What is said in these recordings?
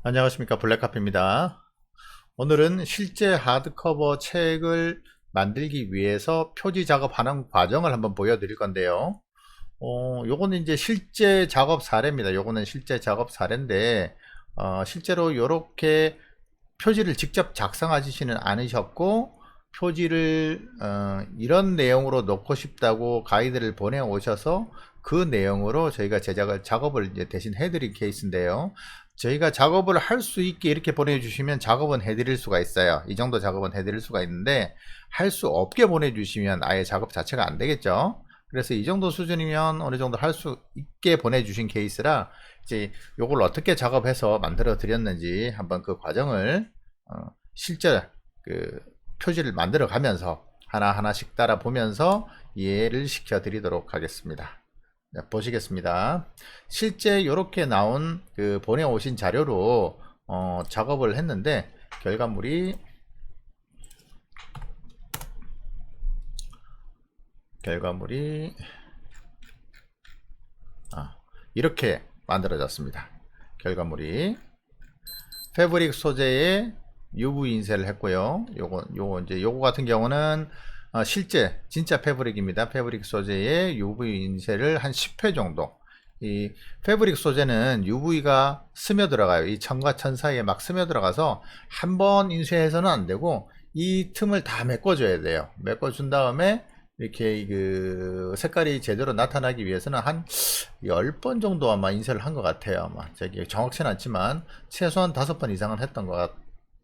안녕하십니까, 블랙카피입니다. 오늘은 실제 하드커버 책을 만들기 위해서 표지 작업하는 과정을 한번 보여드릴 건데요. 요거는 이제 실제 작업 사례입니다. 요거는 실제 작업 사례인데, 실제로 요렇게 표지를 직접 작성하시지는 않으셨고, 표지를 이런 내용으로 넣고 싶다고 가이드를 보내 오셔서 그 내용으로 저희가 작업을 이제 대신 해드린 케이스인데요. 저희가 작업을 할 수 있게 이렇게 보내주시면 작업은 해드릴 수가 있어요. 이 정도 작업은 해드릴 수가 있는데, 할 수 없게 보내주시면 아예 작업 자체가 안 되겠죠. 그래서 이 정도 수준이면 어느 정도 할 수 있게 보내주신 케이스라, 이제 요걸 어떻게 작업해서 만들어 드렸는지 한번 그 과정을 실제 그 표지를 만들어 가면서 하나하나씩 따라 보면서 이해를 시켜 드리도록 하겠습니다. 보시겠습니다. 실제 이렇게 나온 그 보내오신 자료로 작업을 했는데 결과물이 이렇게 만들어졌습니다. 결과물이 패브릭 소재의 UV 인쇄를 했고요. 요거 같은 경우는 실제 진짜 패브릭입니다. 패브릭 소재의 UV 인쇄를 한 10회 정도. 이 패브릭 소재는 UV가 스며들어가요. 이 천과 천 사이에 막 스며들어가서 한 번 인쇄해서는 안 되고 이 틈을 다 메꿔줘야 돼요. 메꿔준 다음에 이렇게 그 색깔이 제대로 나타나기 위해서는 한 10번 정도 아마 인쇄를 한 것 같아요. 아마 정확치는 않지만 최소한 5번 이상은 했던 것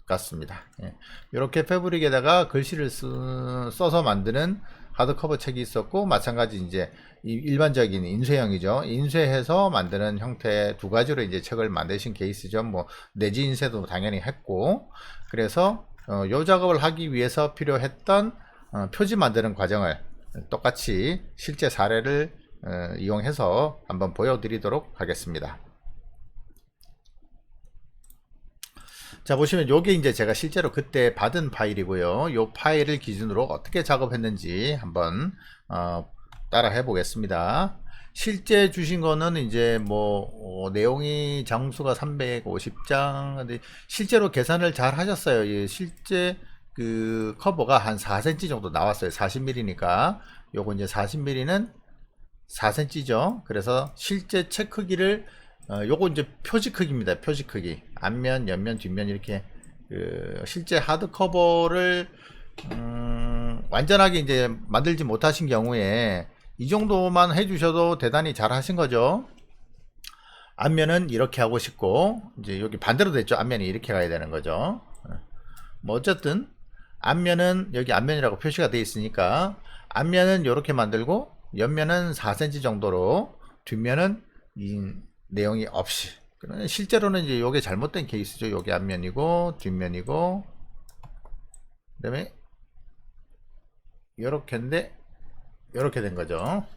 같습니다. 예. 이렇게 패브릭에다가 글씨를 써서 만드는 하드커버 책이 있었고, 마찬가지 이제 일반적인 인쇄형이죠. 인쇄해서 만드는 형태 두 가지로 이제 책을 만드신 케이스죠. 뭐 내지 인쇄도 당연히 했고, 그래서 요 작업을 하기 위해서 필요했던 표지 만드는 과정을 똑같이 실제 사례를 이용해서 한번 보여드리도록 하겠습니다. 자, 보시면 요게 이제 제가 실제로 그때 받은 파일이고요. 요 파일을 기준으로 어떻게 작업했는지 한번 따라 해 보겠습니다. 실제 주신 거는 이제 뭐 내용이 장수가 350장. 근데 실제로 계산을 잘 하셨어요. 예, 실제 그 커버가 한 4cm 정도 나왔어요. 40mm니까 요거 이제 40mm는 4cm죠. 그래서 실제 책 크기를 요거 이제 표지 크기입니다. 표지 크기. 앞면, 옆면, 뒷면 이렇게 실제 하드 커버를 완전하게 이제 만들지 못하신 경우에 이 정도만 해주셔도 대단히 잘 하신 거죠. 앞면은 이렇게 하고 싶고, 이제 여기 반대로 됐죠. 앞면이 이렇게 가야 되는 거죠. 뭐 어쨌든 앞면은 여기 앞면이라고 표시가 되어 있으니까 앞면은 이렇게 만들고 옆면은 4cm 정도로, 뒷면은 이 내용이 없이. 그러면 실제로는 이제 요게 잘못된 케이스죠. 요게 앞면이고 뒷면이고, 그 다음에 요렇게인데 요렇게 된 거죠.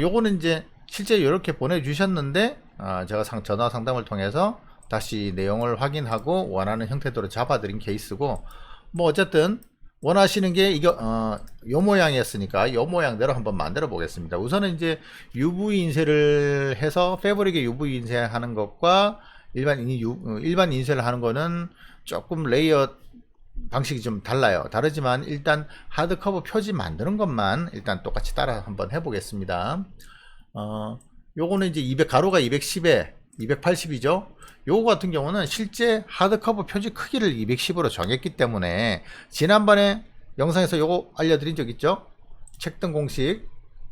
요거는 이제 실제 요렇게 보내주셨는데 제가 전화 상담을 통해서 다시 내용을 확인하고 원하는 형태대로 잡아드린 케이스고, 뭐 어쨌든 원하시는 게 이거 요 모양이었으니까 요 모양대로 한번 만들어 보겠습니다. 우선은 이제 UV 인쇄를 해서 패브릭에 UV 인쇄하는 것과 일반 인쇄를 하는 거는 조금 레이어 방식이 좀 달라요. 다르지만 일단 하드커버 표지 만드는 것만 일단 똑같이 따라 한번 해보겠습니다. 요거는 이제 200 가로가 210에 280이죠. 요거 같은 경우는 실제 하드커버 표지 크기를 210으로 정했기 때문에 지난번에 영상에서 요거 알려드린 적 있죠. 책등 공식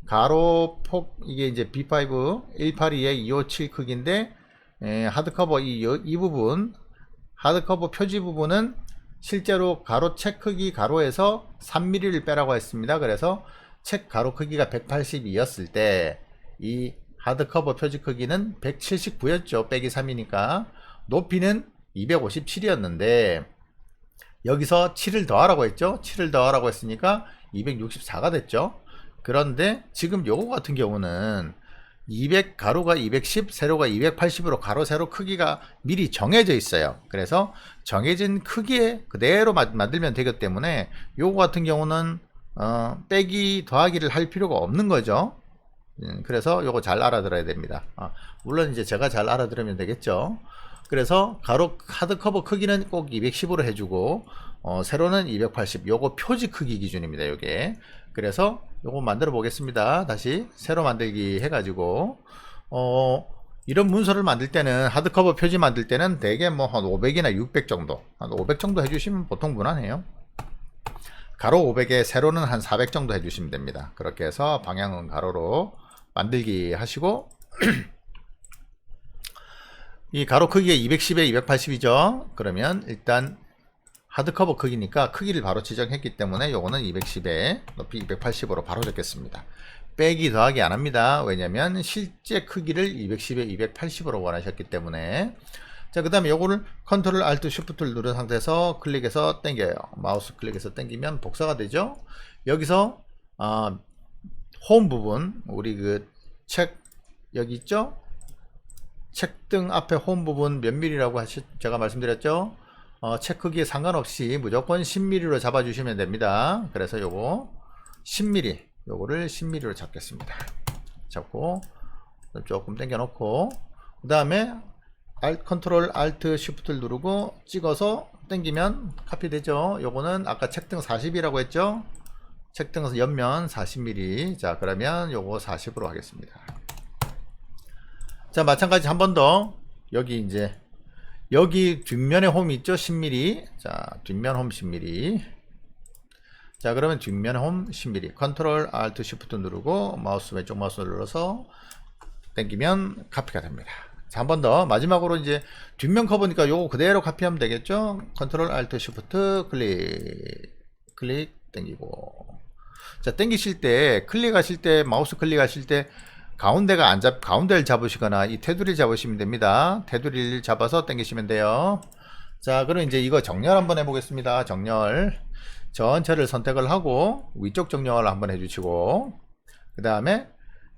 가로 폭 이게 이제 B5 182에 257 크기인데, 하드커버 이 부분 하드커버 표지 부분은 실제로 가로 책 크기 가로에서 3mm를 빼라고 했습니다. 그래서 책 가로 크기가 182였을 때 이 하드커버 표지 크기는 179였죠. 빼기 3이니까. 높이는 257이었는데 여기서 7을 더하라고 했죠. 7을 더하라고 했으니까 264가 됐죠. 그런데 지금 요거 같은 경우는 200 가로가 210 세로가 280으로 가로 세로 크기가 미리 정해져 있어요. 그래서 정해진 크기에 그대로 만들면 되기 때문에 요거 같은 경우는 빼기 더하기를 할 필요가 없는 거죠. 그래서 요거 잘 알아들어야 됩니다. 물론 이제 제가 잘 알아들으면 되겠죠. 그래서 가로 하드 커버 크기는 꼭 210으로 해주고 세로는 280. 요거 표지 크기 기준입니다. 요게. 그래서 요거 만들어 보겠습니다. 다시 세로 만들기 해가지고 이런 문서를 만들 때는 하드커버 표지 만들 때는 대개 뭐 한 500이나 600 정도, 한 500 정도 해주시면 보통 무난해요. 가로 500에 세로는 한 400 정도 해주시면 됩니다. 그렇게 해서 방향은 가로로 만들기 하시고 이 가로 크기가 210에 280이죠. 그러면 일단 하드커버 크기니까 크기를 바로 지정했기 때문에 요거는 210에 높이 280으로 바로 적겠습니다. 빼기 더하기 안 합니다. 왜냐면 실제 크기를 210에 280으로 원하셨기 때문에. 자, 그 다음에 요거를 컨트롤 알트 쉬프트를 누른 상태에서 클릭해서 당겨요. 마우스 클릭해서 당기면 복사가 되죠. 여기서 홈 부분, 우리 그 책 여기 있죠. 책등 앞에 홈 부분 몇 밀리라고 제가 말씀드렸죠. 책 크기에 상관없이 무조건 10mm로 잡아주시면 됩니다. 그래서 요거 10mm, 요거를 10mm로 잡겠습니다. 잡고 조금 당겨 놓고 그 다음에 컨트롤 알트 쉬프트를 누르고 찍어서 당기면 카피 되죠. 요거는 아까 책등 40이라고 했죠. 책등 옆면 40mm. 자, 그러면 요거 40으로 하겠습니다. 자, 마찬가지 한 번 더. 여기 이제 여기 뒷면에 홈이 있죠. 10mm. 자, 뒷면 홈 10mm. 자, 그러면 뒷면 홈 10mm. 컨트롤 알트 쉬프트 누르고 마우스 왼쪽 마우스 눌러서 당기면 카피가 됩니다. 자, 한 번 더. 마지막으로 이제 뒷면 커버니까 요거 그대로 카피하면 되겠죠. 컨트롤 알트 쉬프트 클릭 당기고. 자, 당기실 때 클릭하실 때 마우스 클릭하실 때 가운데를 잡으시거나 이 테두리 잡으시면 됩니다. 테두리를 잡아서 당기시면 돼요. 자, 그럼 이제 이거 정렬 한번 해보겠습니다. 정렬 전체를 선택을 하고 위쪽 정렬을 한번 해주시고 그 다음에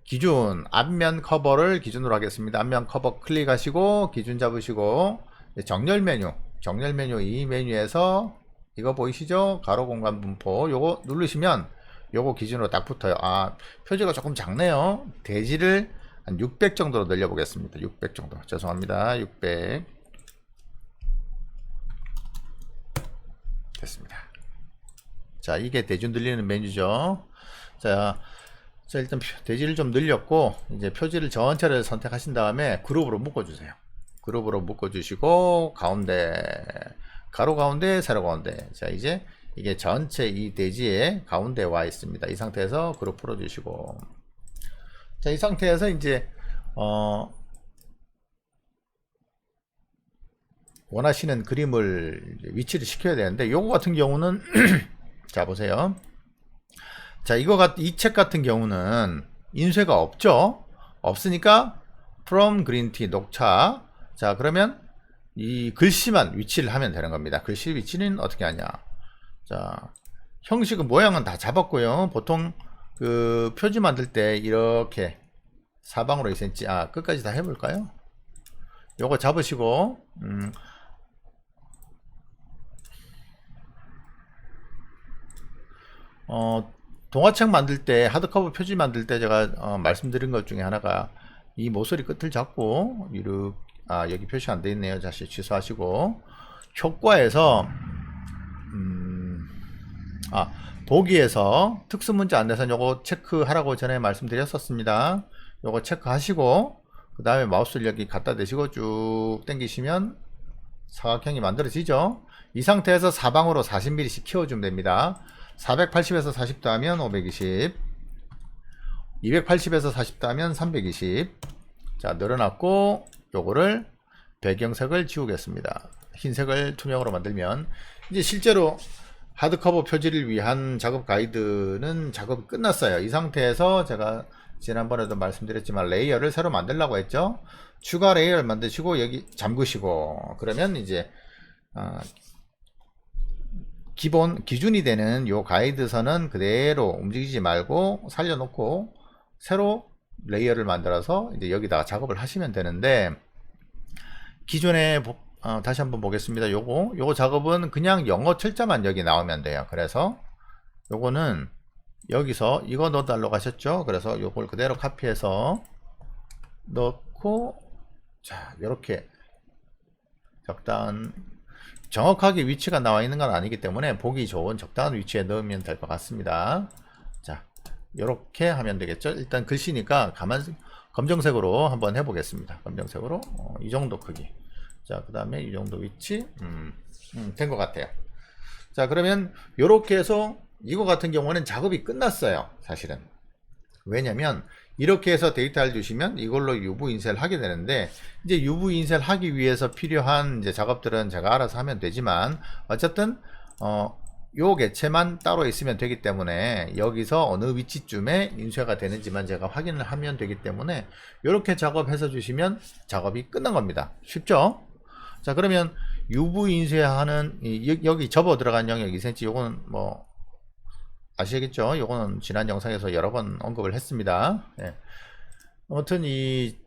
기준 앞면 커버를 기준으로 하겠습니다. 앞면 커버 클릭하시고 기준 잡으시고 정렬 메뉴 이 메뉴에서 이거 보이시죠? 가로 공간 분포 요거 누르시면 요거 기준으로 딱 붙어요. 표지가 조금 작네요. 대지를 한 600 정도로 늘려 보겠습니다. 600 정도. 죄송합니다. 600 됐습니다. 자, 이게 대지 늘리는 메뉴죠. 자, 일단 대지를 좀 늘렸고 이제 표지를 전체를 선택하신 다음에 그룹으로 묶어주세요. 그룹으로 묶어주시고 가운데 가로 가운데 세로 가운데. 자, 이제 이게 전체 이 대지의 가운데에 와 있습니다. 이 상태에서 그룹 풀어주시고 자, 이 상태에서 이제 원하시는 그림을 위치를 시켜야 되는데 요거 같은 경우는 자, 보세요. 자, 이 책 같은 경우는 인쇄가 없죠. 없으니까 from green tea 녹차. 자, 그러면 이 글씨만 위치를 하면 되는 겁니다. 글씨 위치는 어떻게 하냐. 자, 형식은 모양은 다 잡았고요. 보통 그 표지 만들 때 이렇게 사방으로 2cm 끝까지 다 해볼까요? 요거 잡으시고 동화책 만들 때 하드커버 표지 만들 때 제가 말씀드린 것 중에 하나가 이 모서리 끝을 잡고 이렇게 여기 표시 안 돼 있네요. 다시 취소하시고 효과에서 보기에서 특수문자 안내선 요거 체크하라고 전에 말씀드렸었습니다. 요거 체크하시고 그 다음에 마우스를 여기 갖다 대시고 쭉 당기시면 사각형이 만들어지죠. 이 상태에서 사방으로 40mm씩 키워주면 됩니다. 480에서 40도 하면 520, 280에서 40도 하면 320. 자, 늘어났고 요거를 배경색을 지우겠습니다. 흰색을 투명으로 만들면 이제 실제로 하드커버 표지를 위한 작업 가이드는 작업이 끝났어요. 이 상태에서 제가 지난번에도 말씀드렸지만 레이어를 새로 만들려고 했죠. 추가 레이어를 만드시고 여기 잠그시고 그러면 이제 기준이 되는 요 가이드선은 그대로 움직이지 말고 살려놓고 새로 레이어를 만들어서 이제 여기다가 작업을 하시면 되는데 기존에 다시 한번 보겠습니다. 요거 작업은 그냥 영어 철자만 여기 나오면 돼요. 그래서 요거는 여기서 이거 넣어달라고 하셨죠. 그래서 요걸 그대로 카피해서 넣고 자, 요렇게 적당한, 정확하게 위치가 나와 있는 건 아니기 때문에 보기 좋은 적당한 위치에 넣으면 될 것 같습니다. 자, 이렇게 하면 되겠죠. 일단 글씨니까 검정색으로 한번 해보겠습니다. 검정색으로 이 정도 크기. 자, 그 다음에 이 정도 위치 된 것 같아요. 자, 그러면 이렇게 해서 이거 같은 경우는 작업이 끝났어요. 사실은. 왜냐면 이렇게 해서 데이터를 주시면 이걸로 UV 인쇄를 하게 되는데, 이제 UV 인쇄를 하기 위해서 필요한 이제 작업들은 제가 알아서 하면 되지만, 어쨌든 요 개체만 따로 있으면 되기 때문에 여기서 어느 위치쯤에 인쇄가 되는지만 제가 확인을 하면 되기 때문에 이렇게 작업해서 주시면 작업이 끝난 겁니다. 쉽죠? 자, 그러면 UV 인쇄하는 여기 접어 들어간 영역 2cm, 요거는 뭐 아시겠죠? 요거는 지난 영상에서 여러 번 언급을 했습니다. 예. 아무튼 이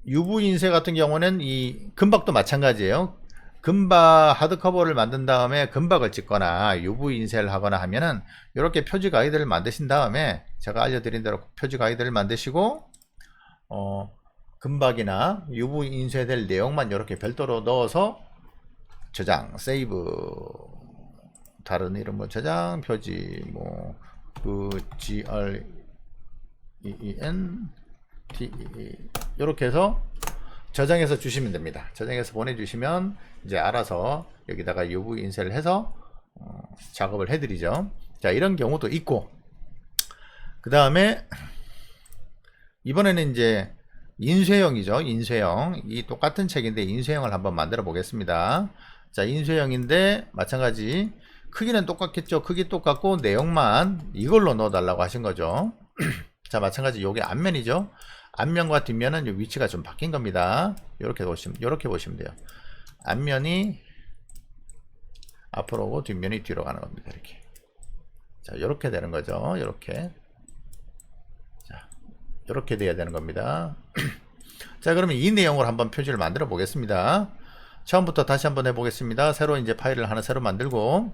UV 인쇄 같은 경우는 이 금박도 마찬가지예요. 금박 하드커버를 만든 다음에 금박을 찍거나 UV 인쇄를 하거나 하면은 이렇게 표지 가이드를 만드신 다음에 제가 알려드린 대로 표지 가이드를 만드시고 금박이나 UV 인쇄될 내용만 이렇게 별도로 넣어서 저장, 세이브, 다른 이름으로 저장, 표지, 뭐, GREEN, 이렇게 해서 저장해서 주시면 됩니다. 저장해서 보내주시면 이제 알아서 여기다가 UV 인쇄를 해서 작업을 해드리죠. 자, 이런 경우도 있고, 그 다음에 이번에는 이제 인쇄형이죠. 인쇄형. 이 똑같은 책인데 인쇄형을 한번 만들어 보겠습니다. 자, 인쇄형인데 마찬가지 크기는 똑같겠죠. 크기 똑같고 내용만 이걸로 넣어 달라고 하신 거죠. 자, 마찬가지 요게 앞면이죠. 앞면과 뒷면은 요 위치가 좀 바뀐 겁니다. 이렇게 보시면 돼요. 앞면이 앞으로 오고 뒷면이 뒤로 가는 겁니다. 이렇게. 자, 이렇게 되는 거죠. 이렇게. 자, 이렇게 돼야 되는 겁니다. 자, 그러면 이 내용을 한번 표지를 만들어 보겠습니다. 처음부터 다시 한번 해보겠습니다. 새로 이제 파일을 하나 새로 만들고,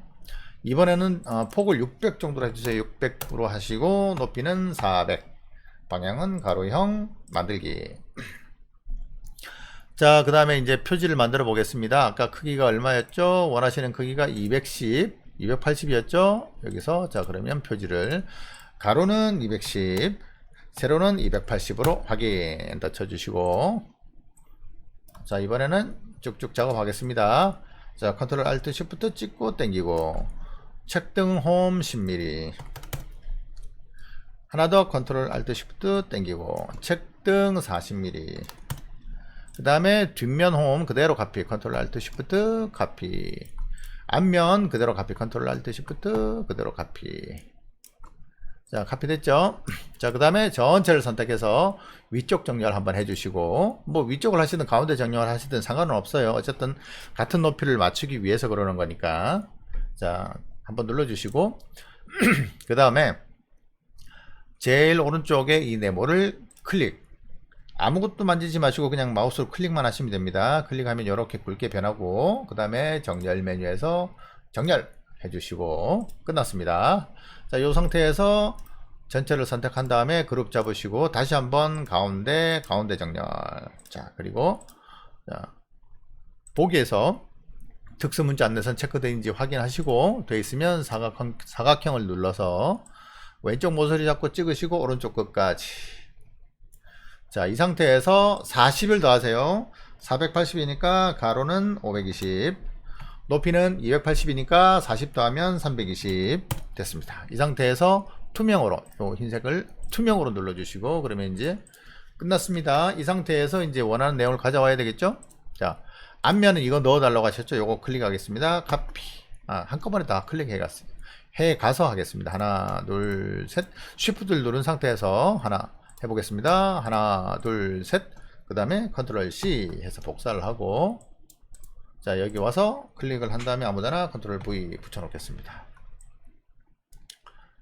이번에는 폭을 600 정도로 해주세요. 600으로 하시고 높이는 400, 방향은 가로형 만들기. 자, 그 다음에 이제 표지를 만들어 보겠습니다. 아까 크기가 얼마였죠? 원하시는 크기가 210, 280이었죠? 여기서 자, 그러면 표지를 가로는 210, 세로는 280으로 확인 더 쳐주시고, 자, 이번에는 쭉쭉 작업하겠습니다. 자, 컨트롤 알트 쉬프트 찍고 당기고, 책등 홈 10mm, 하나 더 컨트롤 알트 쉬프트 당기고, 책등 40mm, 그 다음에 뒷면 홈 그대로 카피, 컨트롤 알트 쉬프트 카피, 앞면 그대로 카피, 컨트롤 알트 쉬프트 그대로 카피. 자, 카피 됐죠? 자, 그 다음에 전체를 선택해서 위쪽 정렬 한번 해주시고, 뭐 위쪽을 하시든 가운데 정렬을 하시든 상관은 없어요. 어쨌든 같은 높이를 맞추기 위해서 그러는 거니까. 자, 한번 눌러주시고 그 다음에 제일 오른쪽에 이 네모를 클릭, 아무것도 만지지 마시고 그냥 마우스로 클릭만 하시면 됩니다. 클릭하면 이렇게 굵게 변하고, 그 다음에 정렬 메뉴에서 정렬 해주시고 끝났습니다. 자, 이 상태에서 전체를 선택한 다음에 그룹 잡으시고 다시 한번 가운데 정렬. 자, 그리고 자, 보기에서 특수 문자 안내선 체크되어있는지 확인하시고 돼 있으면 사각형을 눌러서 왼쪽 모서리 잡고 찍으시고 오른쪽 끝까지. 자, 이 상태에서 40을 더하세요. 480이니까 가로는 520, 높이는 280이니까 40 더하면 320 됐습니다. 이 상태에서 투명으로, 요 흰색을 투명으로 눌러주시고, 그러면 이제 끝났습니다. 이 상태에서 이제 원하는 내용을 가져와야 되겠죠? 자, 앞면은 이거 넣어달라고 하셨죠? 요거 클릭하겠습니다. 카피. 한꺼번에 다 해가서 하겠습니다. 하나, 둘, 셋. 쉬프트를 누른 상태에서 하나 해보겠습니다. 하나, 둘, 셋. 그 다음에 컨트롤 C 해서 복사를 하고, 자, 여기 와서 클릭을 한 다음에 아무데나 컨트롤 V 붙여놓겠습니다.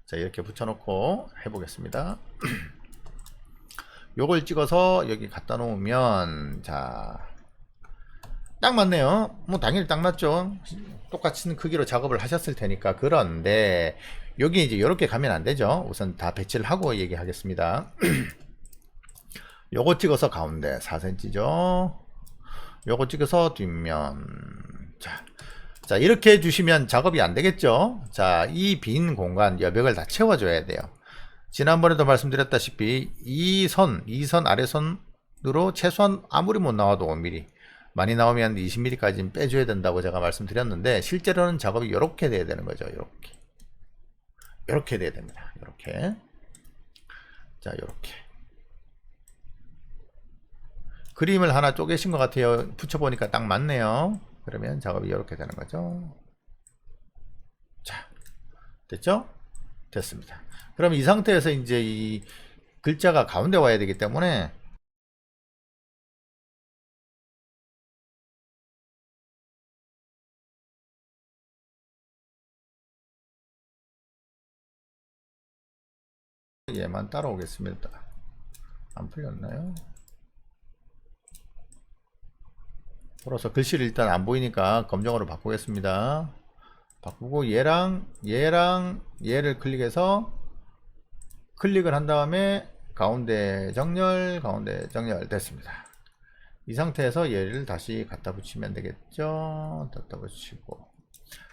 자, 이렇게 붙여놓고 해보겠습니다. 요걸 찍어서 여기 갖다 놓으면, 자, 딱 맞네요. 뭐 당연히 딱 맞죠. 똑같은 크기로 작업을 하셨을 테니까. 그런데 여기 이제 이렇게 가면 안 되죠. 우선 다 배치를 하고 얘기하겠습니다. 요거 찍어서 가운데 4cm죠. 요거 찍어서 뒷면. 자, 이렇게 해주시면 작업이 안 되겠죠. 자, 이 빈 공간 여백을 다 채워줘야 돼요. 지난번에도 말씀드렸다시피 이 선 아래선으로 최소한 아무리 못 나와도 5mm, 많이 나오면 20mm까지는 빼줘야 된다고 제가 말씀드렸는데, 실제로는 작업이 이렇게 돼야 되는 거죠. 이렇게 돼야 됩니다. 이렇게. 자, 이렇게 그림을 하나 쪼개신 것 같아요. 붙여보니까 딱 맞네요. 그러면 작업이 이렇게 되는 거죠. 자, 됐죠? 됐습니다. 그럼 이 상태에서 이제 이 글자가 가운데 와야 되기 때문에 얘만 따라오겠습니다. 안 풀렸나요? 풀어서 글씨를 일단 안 보이니까 검정으로 바꾸겠습니다. 바꾸고 얘랑 얘를 클릭해서 클릭을 한 다음에 가운데 정렬 됐습니다. 이 상태에서 얘를 다시 갖다 붙이면 되겠죠. 갖다 붙이고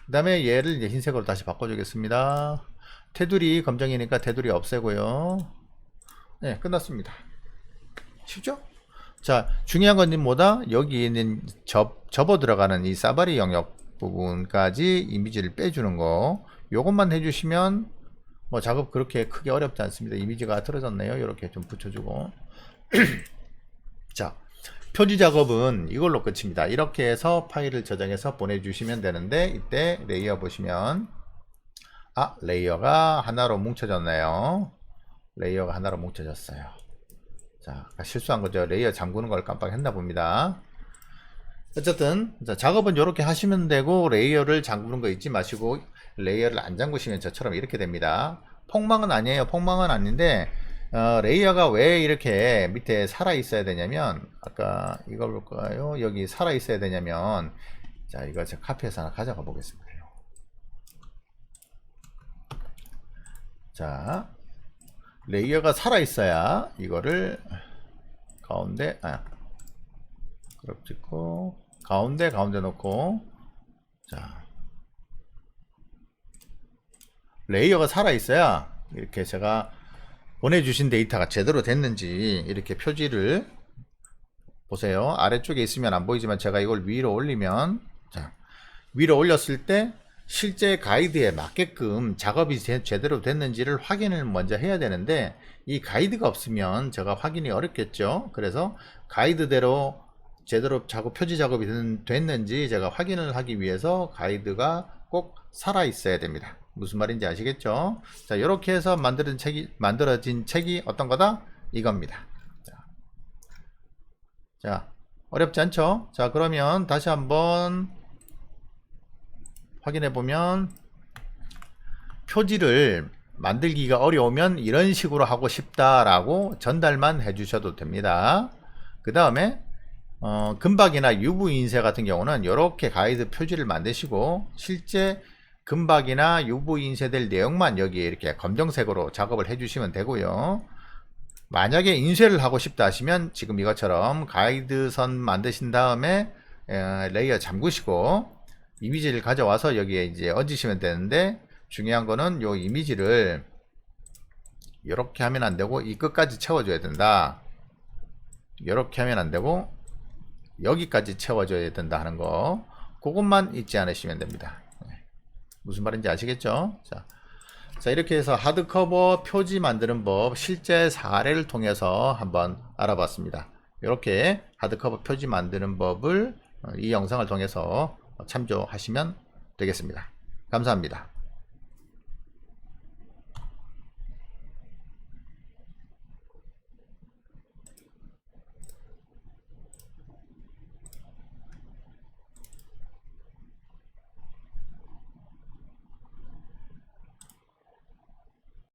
그 다음에 얘를 이제 흰색으로 다시 바꿔주겠습니다. 테두리 검정이니까 테두리 없애고요. 네, 끝났습니다. 쉽죠? 자, 중요한 건 뭐다? 여기 있는 접어 들어가는 이 사바리 영역 부분까지 이미지를 빼주는 거, 요것만 해주시면 뭐 작업 그렇게 크게 어렵지 않습니다. 이미지가 틀어졌네요. 이렇게 좀 붙여주고 자, 표지 작업은 이걸로 끝입니다. 이렇게 해서 파일을 저장해서 보내주시면 되는데, 이때 레이어 보시면 레이어가 하나로 뭉쳐졌네요. 레이어가 하나로 뭉쳐졌어요. 자, 실수한 거죠. 레이어 잠그는 걸 깜빡했나 봅니다. 어쨌든 자, 작업은 이렇게 하시면 되고, 레이어를 잠그는 거 잊지 마시고 레이어를 안 잠그시면 저처럼 이렇게 됩니다. 폭망은 아니에요. 폭망은 아닌데 레이어가 왜 이렇게 밑에 살아 있어야 되냐면, 아까 이거 볼까요? 여기 살아 있어야 되냐면, 자, 이거 제가 카피해서 하나 가져가 보겠습니다. 자, 레이어가 살아 있어야 이거를 가운데 그룹 찍고 가운데 놓고, 자, 레이어가 살아 있어야 이렇게 제가 보내주신 데이터가 제대로 됐는지 이렇게 표지를 보세요. 아래쪽에 있으면 안 보이지만 제가 이걸 위로 올리면, 자, 위로 올렸을 때 실제 가이드에 맞게끔 작업이 제대로 됐는지를 확인을 먼저 해야 되는데, 이 가이드가 없으면 제가 확인이 어렵겠죠. 그래서 가이드대로 제대로 표지 작업이 됐는지 제가 확인을 하기 위해서 가이드가 꼭 살아 있어야 됩니다. 무슨 말인지 아시겠죠? 자, 이렇게 해서 만들어진 책이 어떤 거다? 이겁니다. 자, 어렵지 않죠? 자, 그러면 다시 한번 확인해 보면, 표지를 만들기가 어려우면 이런 식으로 하고 싶다라고 전달만 해 주셔도 됩니다. 그 다음에 금박이나 UV 인쇄 같은 경우는 이렇게 가이드 표지를 만드시고, 실제 금박이나 UV 인쇄될 내용만 여기에 이렇게 검정색으로 작업을 해 주시면 되고요. 만약에 인쇄를 하고 싶다 하시면 지금 이것처럼 가이드선 만드신 다음에 레이어 잠그시고 이미지를 가져와서 여기에 이제 얹으시면 되는데, 중요한 거는 요 이미지를 이렇게 하면 안 되고 이 끝까지 채워줘야 된다. 이렇게 하면 안 되고 여기까지 채워줘야 된다 하는 거, 그것만 잊지 않으시면 됩니다. 무슨 말인지 아시겠죠? 자, 이렇게 해서 하드커버 표지 만드는 법 실제 사례를 통해서 한번 알아봤습니다. 이렇게 하드커버 표지 만드는 법을 이 영상을 통해서 참조하시면 되겠습니다. 감사합니다.